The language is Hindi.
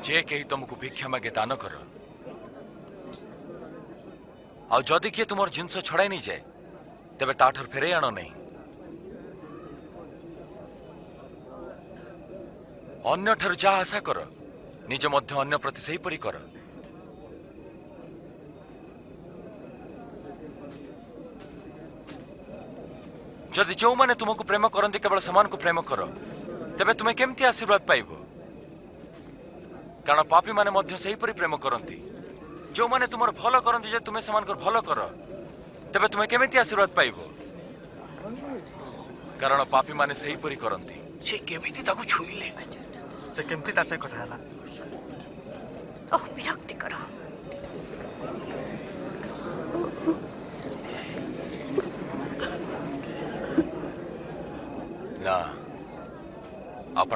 जे कहीं तुमको भिक्षा मागे दान कर आ जदि किए तुम जिनस छड़ाई नहीं जाए तेरे ताठर फेरे आण नहीं अन्य ठार जा आशा कर निज मध्य अन्य प्रति सही परी कर जदि जो माने तुमको प्रेम करते केवल समान को प्रेम कर तेबे तुम्हें केमती आशीर्वाद पाइब कारण पापी माने मध्य सही परी प्रेम करती जो माने तुम भल करती जे तुम्हें समान भल कर तेबे तुम्हें केमती आशीर्वाद पाइब कारण पापी माने सही परी करती से केमिति ताकू छुईले से केमती तार से कथा हला ओह विरक्ति करो ना